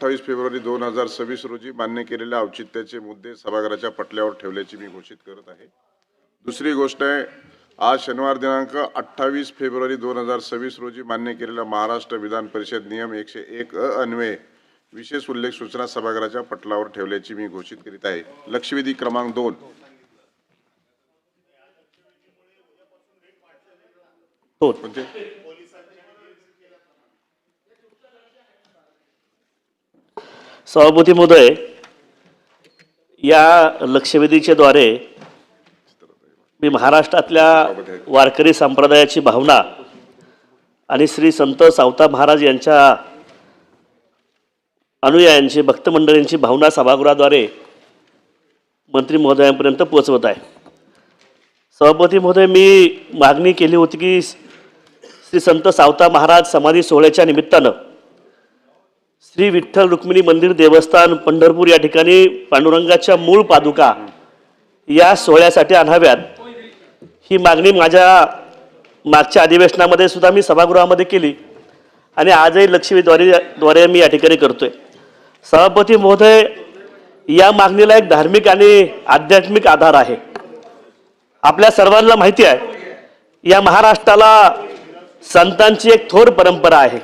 28 February 2026 रोजी मान्य केलेल्या औचित्याचे मुद्दे सभागृहाच्या पटलावर ठेवल्याची मी घोषित करत आहे। दुसरी गोष्ट आहे, आज शनिवार दिनांक 28 फेब्रुवारी 2026 रोजी मान्य केलेला महाराष्ट्र विधान परिषद नियम 101 अन्वये विशेष उल्लेख सूचना सभागृहाच्या पटलावर ठेवल्याची मी घोषित करीत आहे। लक्षवेधी क्रमांक 2 सभापती महोदय, या लक्षवेधीच्या द्वारे मी महाराष्ट्रातल्या वारकरी संप्रदायाची भावना आणि श्री संत सावता महाराज यांच्या अनुयायांची भक्त मंडळींची भावना सभागृहाद्वारे मंत्री महोदयांपर्यंत पोहोचवत आहे। सभापती महोदय, मी मागणी केली होती की श्री संत सावता महाराज समाधी सोहळ्याच्या निमित्तानं श्री विठ्ठल रुक्मिणी मंदिर देवस्थान पंढरपूर या ठिकाणी पांडुरंगाच्या मूळ पादुका या सोहळ्यासाठी आणाव्यात, ही मागणी माझ्या मागच्या अधिवेशनामध्ये सुद्धा मी सभागृहामध्ये केली आणि आजही लक्षवेधीद्वारे मी या ठिकाणी करतोय। सभापती महोदय, या मागणीला एक धार्मिक आणि आध्यात्मिक आधार आहे। आपल्या सर्वांना माहिती आहे, या महाराष्ट्राला संतांची एक थोर परंपरा आहे।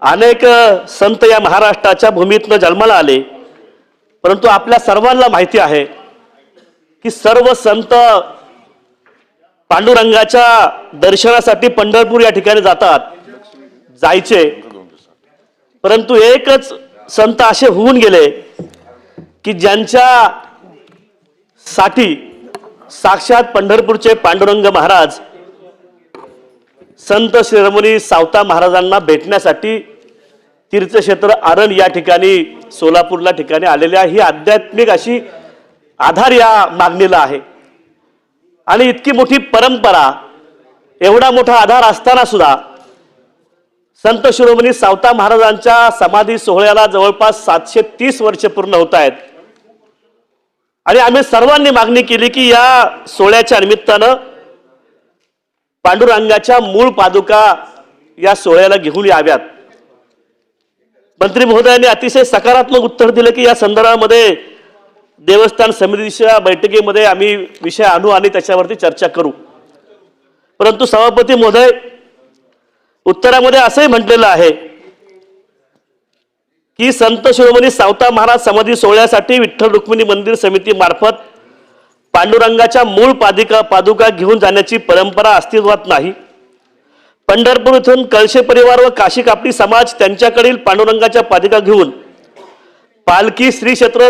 अनेक संत या महाराष्ट्राच्या भूमीतनं जन्माला आले, परंतु आपल्या सर्वांना माहिती आहे की सर्व संत पांडुरंगाच्या दर्शनासाठी पंढरपूर या ठिकाणी जायचे, परंतु एकच संत असे होऊन गेले की ज्यांच्या साठी साक्षात पंढरपूरचे पांडुरंग महाराज संत शिरोमणी सावता महाराजांना भेटण्यासाठी तीर्थक्षेत्र आरण या ठिकाणी सोलापूरला ठिकाणी आलेल्या ही आध्यात्मिक अशी आधार या मागणीला आहे। आणि इतकी मोठी परंपरा, एवढा मोठा आधार असताना सुद्धा संत शिरोमणी सावता महाराजांच्या समाधी सोहळ्याला जवळपास 730 वर्ष पूर्ण होत आहेत आणि आम्ही सर्वांनी मागणी केली की या सोहळ्याच्या निमित्तानं पांडुरंगाच्या मूळ पादुका या सोहळ्याला घेऊन याव्यात। मंत्री महोदयांनी अतिशय सकारात्मक उत्तर दिले की या संदर्भामध्ये देवस्थान समितीच्या बैठकीमध्ये आम्ही विषय आणू आणि त्याच्यावरती चर्चा करू। परंतु सभापती महोदय, उत्तरामध्ये असंही म्हटलेलं आहे की संत शिरोमणी सावता महाराज समाधी सोहळ्यासाठी विठ्ठल रुक्मिणी मंदिर समिती मार्फत पांडुरंगाच्या मूळ पादुका घेऊन जाण्याची परंपरा अस्तित्वात नाही। पंढरपूर येथून कळशे परिवार व काशी कापडी समाज त्यांच्याकडील पांडुरंगाच्या पादुका घेऊन पालखी श्री क्षेत्र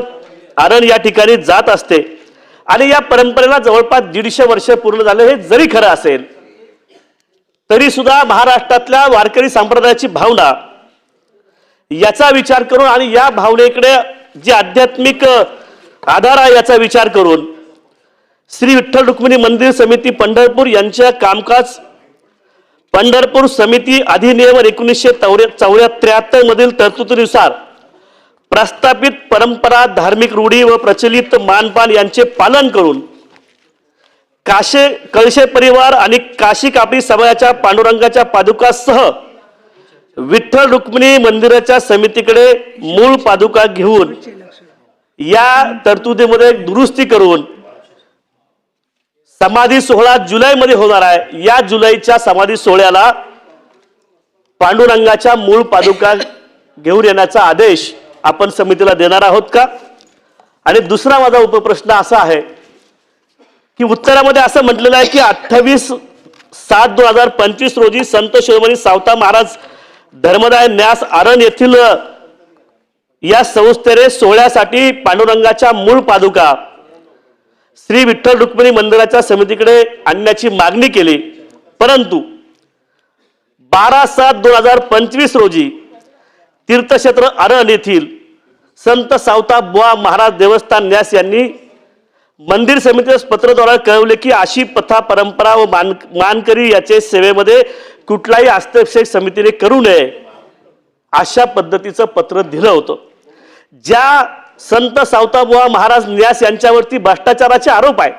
आरण या ठिकाणी जात असते आणि या परंपरेला जवळपास 150 वर्ष पूर्ण झाले। हे जरी खरं असेल तरी सुद्धा महाराष्ट्रातल्या वारकरी संप्रदायाची भावना याचा विचार करून आणि या भावनेकडे जे आध्यात्मिक आधार आहे याचा विचार करून श्री विठ्ठल रुक्मिणी मंदिर समिती पंढरपूर यांच्या कामकाज पंढरपूर समिती अधिनियम 1973 मधील तरतुदीनुसार प्रस्थापित परंपरा, धार्मिक रूढी व प्रचलित मानपान यांचे पालन करून कळशे परिवार आणि काशी कापडी समाजाच्या पांडुरंगाच्या पादुकासह विठ्ठल रुक्मिणी मंदिराच्या समितीकडे मूळ पादुका घेऊन या तरतुदीमध्ये दुरुस्ती करून समाधी सोहळा जुलैमध्ये होणार आहे। या जुलैच्या समाधी सोहळ्याला पांडुरंगाच्या मूळ पादुका घेऊन येण्याचा आदेश आपण समितीला देणार आहोत का? आणि दुसरा माझा उपप्रश्न असा आहे की उत्तरामध्ये असं म्हटलेलं आहे की 28/7/2025 रोजी संत शिरोमणी सावता महाराज धर्मदाय न्यास आरण येथील या संस्थेने सोहळ्यासाठी पांडुरंगाच्या मूळ पादुका श्री विठ्ठल रुक्मिणी मंदिराच्या समितीकडे आणण्याची मागणी केली, परंतु 12/7/2025 रोजी तीर्थक्षेत्र आरण येथील संत सावता बुवा महाराज देवस्थान न्यास यांनी मंदिर समितीस पत्राद्वारे कळवले की अशी प्रथा परंपरा व मानकरी याचे सेवेमध्ये कुठलाही हस्तक्षेप समितीने करू नये अशा पद्धतीचं पत्र दिलं होतं। ज्या संत सावता बुवा महाराज न्यास यांच्यावरती भ्रष्टाचाराचे आरोप आहे,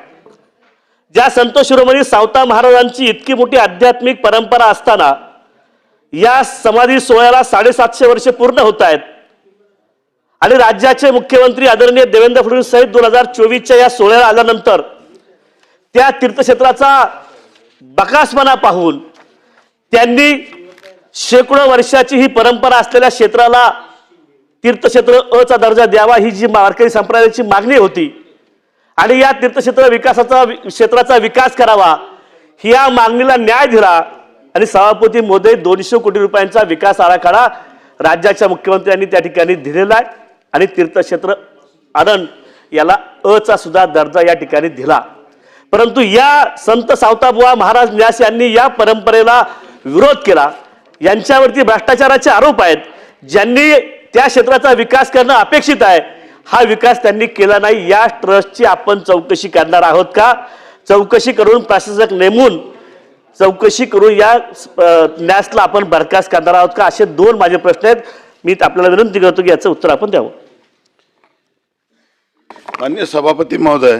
ज्या संत शिरोमणी सावता महाराजांची इतकी मोठी आध्यात्मिक परंपरा असताना या समाधी सोहळ्याला 750 वर्ष पूर्ण होत आहेत, आणि राज्याचे मुख्यमंत्री आदरणीय देवेंद्र फडणवीस साहेब 2024च्या या सोहळ्याला आल्यानंतर त्या तीर्थक्षेत्राचा बकासपणा पाहून त्यांनी शेकडो वर्षाची ही परंपरा असलेल्या क्षेत्राला तीर्थक्षेत्र अ चा दर्जा द्यावा ही जी वारकरी संप्रदायाची मागणी होती आणि या तीर्थक्षेत्र क्षेत्राचा विकास करावा या मागणीला न्याय दिला आणि सभापती महोदय 200 कोटी रुपयांचा विकास आराखडा राज्याच्या मुख्यमंत्र्यांनी त्या ठिकाणी दिलेला आहे आणि तीर्थक्षेत्र आरण याला अ चा सुद्धा दर्जा या ठिकाणी दिला. परंतु या संत सावताबुवा महाराज न्यास यांनी या परंपरेला विरोध केला. यांच्यावरती भ्रष्टाचाराचे आरोप आहेत. ज्यांनी त्या क्षेत्राचा विकास करणं अपेक्षित आहे हा विकास त्यांनी केला नाही. या ट्रस्टची आपण चौकशी करणार आहोत का? चौकशी करून प्रशासक नेमून चौकशी करून या न्यासला आपण बरखास्त करणार आहोत का? असे दोन माझे प्रश्न आहेत. मी आपल्याला विनंती करतो की याचं उत्तर आपण द्यावं. माननीय सभापती महोदय,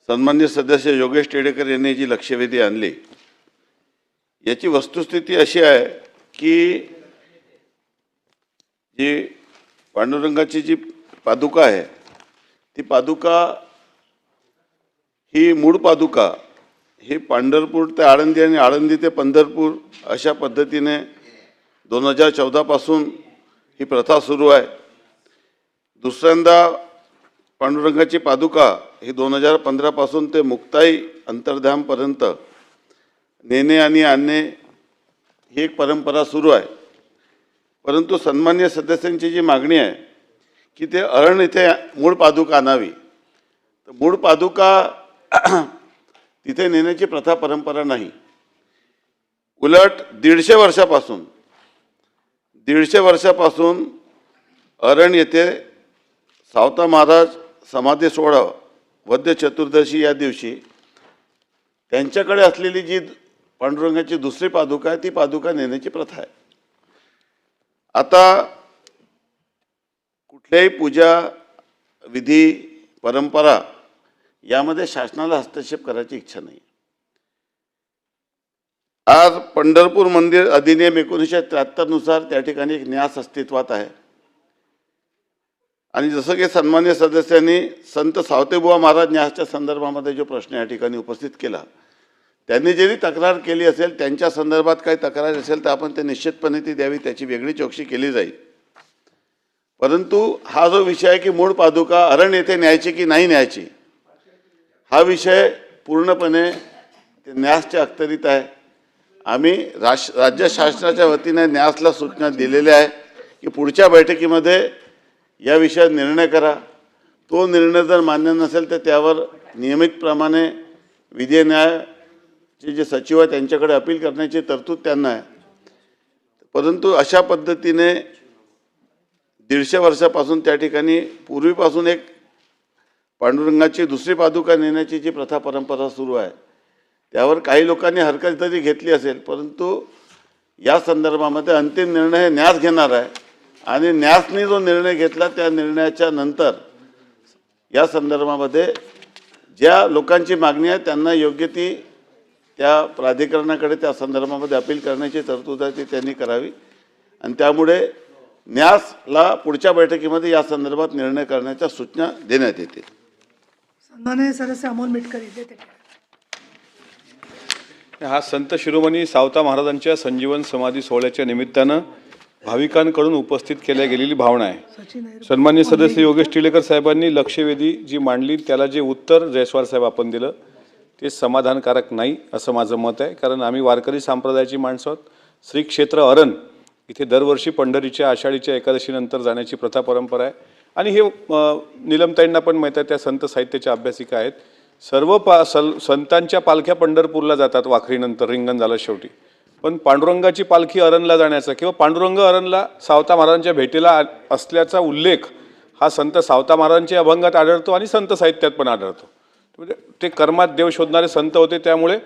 सन्मान्य सदस्य योगेश टेडेकर यांनी जी लक्षवेधी आणली याची वस्तुस्थिती अशी आहे की जी पांडुरंगाची जी पादुका आहे ती पादुका ही मूळ पादुका ही पंढरपूर ते आळंदी आणि आळंदी ते पंढरपूर अशा पद्धतीने 2014 पासून ही प्रथा सुरू आहे. दुसऱ्यांदा पांडुरंगाची पादुका ही 2015 पासून ते मुक्ताई अंतर्धामपर्यंत नेणे आणि आणणे ही एक परंपरा सुरू आहे. परंतु सन्मान्य सदस्यांची जी मागणी आहे की ते अरण इथे मूळ पादुका आणावी, तर मूळ पादुका तिथे नेण्याची प्रथा परंपरा नाही. उलट 150 वर्षापासून अरण येथे सावता महाराज समाधी सोहळा वद्य चतुर्दशी या दिवशी त्यांच्याकडे असलेली जी पांडुरंगाची दुसरी पादुका आहे ती पादुका नेण्याची प्रथा आहे. आता कुठल्याही पूजा विधी परंपरा यामध्ये शासनाला हस्तक्षेप करायची इच्छा नाही. आज पंढरपूर मंदिर अधिनियम 1973 नुसार त्या ठिकाणी एक न्यास अस्तित्वात आहे आणि जसं की सन्मान्य सदस्यांनी संत सावतेबुवा महाराज न्यासच्या संदर्भामध्ये जो प्रश्न या ठिकाणी उपस्थित केला, त्यांनी जरी तक्रार केली असेल, त्यांच्या संदर्भात काही तक्रार असेल तर आपण ते निश्चितपणे ती द्यावी, त्याची वेगळी चौकशी केली जाईल. परंतु हा जो विषय आहे की मूळ पादुका अरण येथे न्यायची की नाही न्यायची हा विषय पूर्णपणे न्यासच्या अखत्यारीत आहे. आम्ही राज्य शासनाच्या वतीने न्यासला सूचना दिलेल्या आहे की पुढच्या बैठकीमध्ये या विषयात निर्णय करा. तो निर्णय जर मान्य नसेल तर त्यावर नियमितप्रमाणे विधी न्यायाचे जे सचिव आहेत त्यांच्याकडे अपील करण्याची तरतूद त्यांना आहे. परंतु अशा पद्धतीने 150 वर्षापासून त्या ठिकाणी पूर्वीपासून एक पांडुरंगाची दुसरी पादुका नेण्याची जी प्रथा परंपरा सुरू आहे त्यावर काही लोकांनी हरकत जरी घेतली असेल, परंतु या संदर्भामध्ये अंतिम निर्णय हे न्यास घेणार आहे आणि न्यासने जो निर्णय घेतला त्या निर्णयाच्या नंतर या संदर्भामध्ये ज्या लोकांची मागणी आहे त्यांना योग्य ती त्या प्राधिकरणाकडे त्या संदर्भामध्ये अपील करण्याची तरतूद आहे ती त्यांनी करावी आणि त्यामुळे न्यासला पुढच्या बैठकीमध्ये या संदर्भात निर्णय करण्याच्या सूचना देण्यात येतील. सन्माननीय सदस्य अमोल मिटकर येते. हा संत शिरोमणी सावता महाराजांच्या संजीवन समाधी सोहळ्याच्या निमित्तानं भाविकांकडून उपस्थित केल्या गेलेली भावना आहे. सन्मान्य सदस्य योगेश टिळेकर साहेबांनी लक्षवेधी जी मांडली त्याला जे उत्तर जयस्वाल साहेब आपण दिलं ते समाधानकारक नाही असं माझं मत आहे. कारण आम्ही वारकरी संप्रदायाची माणसं आहोत. श्री क्षेत्र अरण इथे दरवर्षी पंढरीच्या आषाढीच्या एकादशीनंतर जाण्याची प्रथा परंपरा आहे आणि हे नीलमताईंना पण माहीत आहे, त्या संत साहित्याच्या अभ्यासिका आहेत. सर्व संतांच्या पालख्या पंढरपूरला जातात वाखरीनंतर, रिंगण झालं शेवटी. पण पांडुरंगाची पालखी अरणला जाण्याचा किंवा पांडुरंग अरणला सावता महाराजांच्या भेटीला असल्याचा उल्लेख हा संत सावता महाराजांच्या अभंगात आढळतो आणि संत साहित्यात पण आढळतो. म्हणजे ते कर्मात देव शोधणारे संत होते त्यामुळे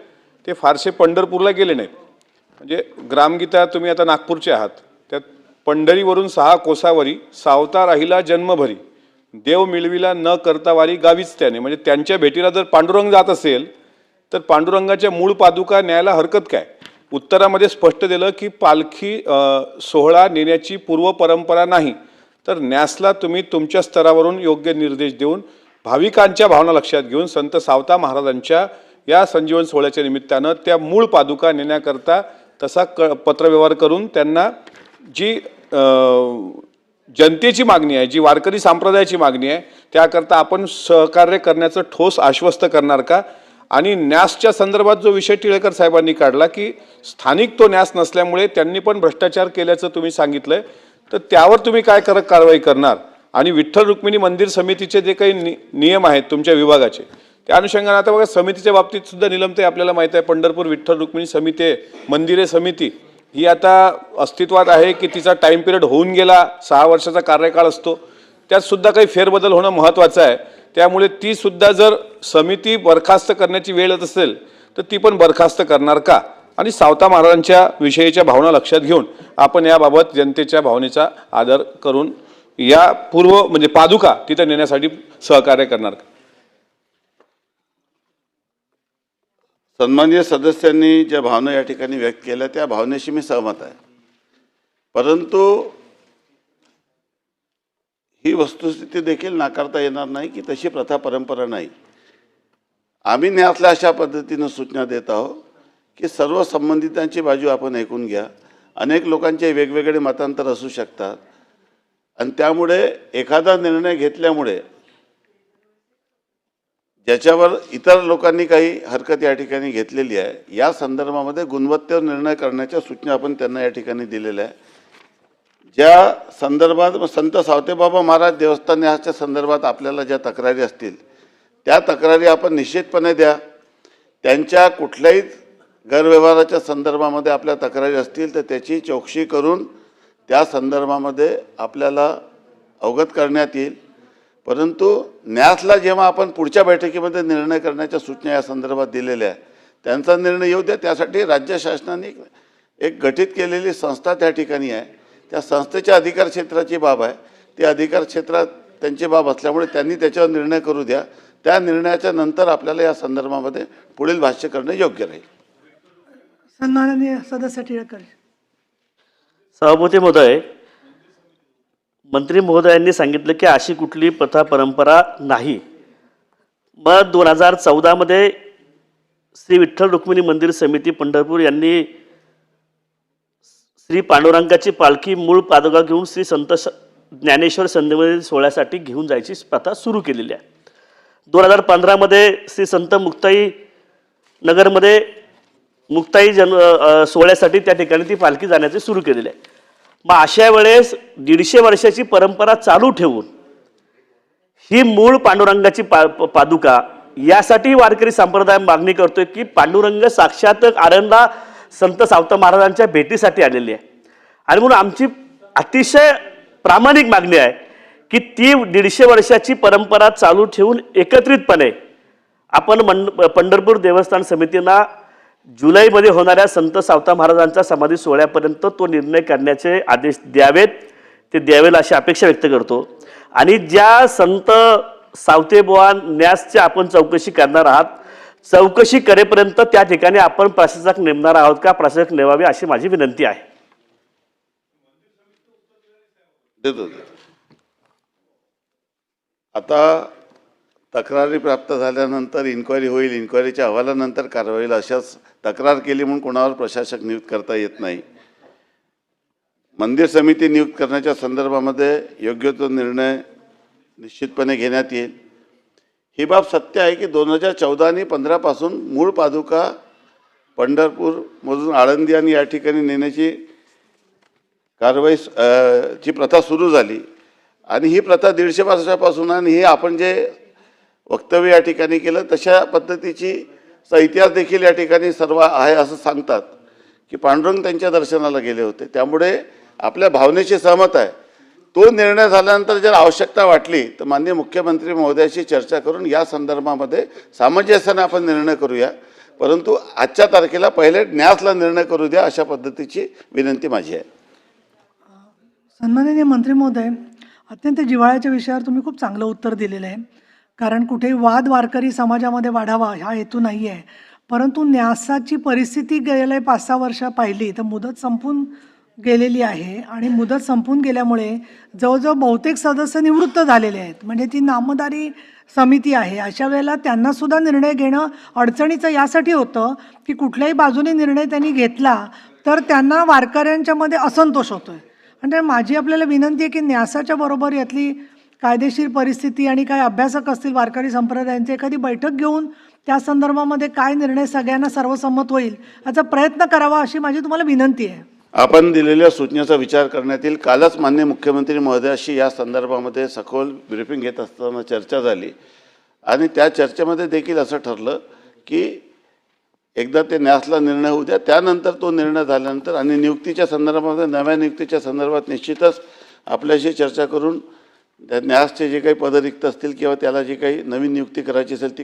ते फारसे पंढरपूरला गेले नाहीत. म्हणजे ग्रामगीता तुम्ही आता नागपूरचे आहात, त्यात पंढरीवरून 6 कोसावरी सावता राहिला जन्मभरी देव मिळविला न करता वारी गावीच त्याने. म्हणजे त्यांच्या भेटीला जर पांडुरंग जात असेल तर पांडुरंगाच्या मूळ पादुका न्यायला हरकत काय? उत्तरामध्ये स्पष्ट दिलं की पालखी सोहळा नेण्याची पूर्व परंपरा नाही, तर न्यासला तुम्ही तुमच्या स्तरावरून योग्य निर्देश देऊन भाविकांच्या भावना लक्षात घेऊन संत सावता महाराजांच्या या संजीवन सोहळ्याच्या निमित्तानं त्या मूळ पादुका नेण्याकरता तसा पत्रव्यवहार करून त्यांना जी जनतेची मागणी आहे, जी वारकरी संप्रदायाची मागणी आहे, त्याकरता आपण सहकार्य करण्याचं ठोस आश्वस्त करणार का? आणि न्यासच्या संदर्भात जो विषय टिळेकर साहेबांनी काढला की स्थानिक तो न्यास नसल्यामुळे त्यांनी पण भ्रष्टाचार केल्याचं तुम्ही सांगितलंय, तर त्यावर तुम्ही काय कारवाई करणार? आणि विठ्ठल रुक्मिणी मंदिर समितीचे जे काही नियम आहेत तुमच्या विभागाचे, त्या अनुषंगाने आता बघा समितीच्या बाबतीत सुद्धा निलमते आपल्याला माहिती आहे, पंढरपूर विठ्ठल रुक्मिणी समिती मंदिरे समिती ही आता अस्तित्वात आहे की तिचा टाइम पिरियड होऊन गेला, 6 वर्षाचा कार्यकाळ असतो, त्यात सुद्धा काही फेरबदल होणं महत्त्वाचं आहे. त्यामुळे ती सुद्धा जर समिती बरखास्त करण्याची वेळ येत असेल तर ती पण बरखास्त करणार का? आणि सावता महाराजांच्या विषयीच्या भावना लक्षात घेऊन आपण याबाबत जनतेच्या भावनेचा आदर करून या म्हणजे पादुका तिथे नेण्यासाठी सहकार्य करणार का? सन्माननीय सदस्यांनी ज्या भावना या ठिकाणी व्यक्त केल्या त्या भावनेशी मी सहमत आहे, परंतु ही वस्तुस्थिती देखील नाकारता येणार नाही की तशी प्रथा परंपरा नाही. आम्ही न्यासला अशा पद्धतीनं सूचना देत आहोत की सर्व संबंधितांची बाजू आपण ऐकून घ्या. अनेक लोकांचे वेगवेगळे मतांतर असू शकतात आणि त्यामुळे एखादा निर्णय घेतल्यामुळे ज्याच्यावर इतर लोकांनी काही हरकत या ठिकाणी घेतलेली आहे, या संदर्भामध्ये गुणवत्तेवर निर्णय करण्याच्या सूचना आपण त्यांना या ठिकाणी दिलेल्या आहे. ज्या संदर्भात संत सावतेबाबा महाराज देवस्थान न्यासच्या संदर्भात आपल्याला ज्या तक्रारी असतील त्या तक्रारी आपण निश्चितपणे द्या. त्यांच्या कुठल्याही गैरव्यवहाराच्या संदर्भामध्ये आपल्या तक्रारी असतील तर त्याची चौकशी करून त्या संदर्भामध्ये आपल्याला अवगत करण्यात येईल. परंतु न्यासला जेव्हा आपण पुढच्या बैठकीमध्ये निर्णय करण्याच्या सूचना या संदर्भात दिलेल्या आहे, त्यांचा निर्णय येऊ द्या. त्यासाठी राज्य शासनाने एक गठीत केलेली संस्था त्या ठिकाणी आहे. त्या संस्थेच्या अधिकार क्षेत्राची बाब आहे, ती अधिकार क्षेत्रात त्यांची बाब असल्यामुळे त्यांनी त्याच्यावर निर्णय करू द्या. त्या निर्णयाच्या नंतर आपल्याला या संदर्भामध्ये पुढील भाष्य करणं योग्य राहील. सन्माननीय सदस्य टिळेकर. सभापती महोदय, मंत्री महोदयांनी सांगितलं की अशी कुठली प्रथा परंपरा नाही. मग 2014 श्री विठ्ठल रुक्मिणी मंदिर समिती पंढरपूर यांनी श्री पांडुरंगाची पालखी मूळ पादुका घेऊन श्री संत ज्ञानेश्वर संजीवन सोहळ्यासाठी घेऊन जायची प्रथा सुरू केलेली आहे. 2015 श्री संत मुक्ताई नगरमध्ये मुक्ताई सोहळ्यासाठी त्या ठिकाणी ती पालखी जाण्याची सुरू केलेली आहे. मग अशा वेळेस 150 वर्षाची परंपरा चालू ठेवून ही मूळ पांडुरंगाची पादुका यासाठी वारकरी संप्रदाय मागणी करतोय की पांडुरंग साक्षात आरणला संत सावता महाराजांच्या भेटीसाठी आलेली आहे. आणि म्हणून आमची अतिशय प्रामाणिक मागणी आहे की ती 150 वर्षाची परंपरा चालू ठेवून एकत्रितपणे आपण पंढरपूर देवस्थान समितींना जुलैमध्ये होणाऱ्या संत सावता महाराजांच्या समाधी सोहळ्यापर्यंत तो निर्णय करण्याचे आदेश द्यावेत, ते द्यावेल अशी अपेक्षा व्यक्त करतो. आणि ज्या संत सावतेबुवा न्यासची आपण चौकशी करणार आहात, चौकशी करेपर्यंत त्या ठिकाणी आपण प्रशासक नेमणार आहोत का, प्रशासक नेमावे अशी माझी विनंती आहे. आता तक्रारी प्राप्त झाल्यानंतर इन्क्वायरी होईल, इन्क्वायरीच्या अहवालानंतर कारवाई होईल. अशाच तक्रार केली म्हणून कोणावर प्रशासक नियुक्त करता येत नाही. मंदिर समिती नियुक्त करण्याच्या संदर्भामध्ये योग्य तो निर्णय निश्चितपणे घेण्यात येईल. ही बाब सत्य आहे की 2014 आणि 15 पासून मूळ पादुका पंढरपूरमधून आळंदी आणि या ठिकाणी नेण्याची कारवाई ची प्रथा सुरू झाली. आणि ही प्रथा 150 वर्षापासून, आणि हे आपण जे वक्तव्य या ठिकाणी केलं तशा पद्धतीची इतिहास देखील या ठिकाणी सर्व आहे असं सांगतात की पांडुरंग त्यांच्या दर्शनाला गेले होते. त्यामुळे आपल्या भावनेशी सहमत आहे. तो निर्णय झाल्यानंतर जर आवश्यकता वाटली तर माननीय मुख्यमंत्री महोदयाशी चर्चा करून या संदर्भामध्ये सामंजस्याने आपण निर्णय करूया. परंतु आजच्या तारखेला पहिले न्यासला निर्णय करू द्या अशा पद्धतीची विनंती माझी आहे. सन्माननीय मंत्री महोदय, अत्यंत जिव्हाळ्याच्या विषयावर तुम्ही खूप चांगलं उत्तर दिलेलं आहे. कारण कुठेही वाद वारकरी समाजामध्ये वाढावा हा हेतू नाही आहे, परंतु न्यासाची परिस्थिती गेले 5-6 वर्ष पाहिली तर मुदत संपून गेलेली आहे आणि मुदत संपून गेल्यामुळे जवळजवळ बहुतेक सदस्य निवृत्त झालेले आहेत. म्हणजे ती नामधारी समिती आहे. अशा वेळेला त्यांनासुद्धा निर्णय घेणं अडचणीचं यासाठी होतं की कुठल्याही बाजूने निर्णय त्यांनी घेतला तर त्यांना वारकऱ्यांच्यामध्ये असंतोष होतो आहे. म्हणजे माझी आपल्याला विनंती आहे की न्यासाच्या बरोबर यातली कायदेशीर परिस्थिती आणि काही अभ्यासक असतील वारकरी संप्रदायांचे एखादी बैठक घेऊन त्या संदर्भामध्ये काय निर्णय सगळ्यांना सर्वसंमत होईल याचा प्रयत्न करावा अशी माझी तुम्हाला विनंती आहे. आपण दिलेल्या सूचनेचा विचार करण्यात येईल. कालच माननीय मुख्यमंत्री महोदयाशी या संदर्भामध्ये सखोल ब्रीफिंग घेत असताना चर्चा झाली आणि त्या चर्चेमध्ये देखील असं ठरलं की एकदा ते न्यासला निर्णय होऊ द्या, त्यानंतर तो निर्णय झाल्यानंतर आणि नियुक्तीच्या संदर्भामध्ये नव्या नियुक्तीच्या संदर्भात निश्चितच आपल्याशी चर्चा करून त्या न्यासचे जे काही पद रिक्त असतील किंवा त्याला जी काही नवीन नियुक्ती करायची असेल ती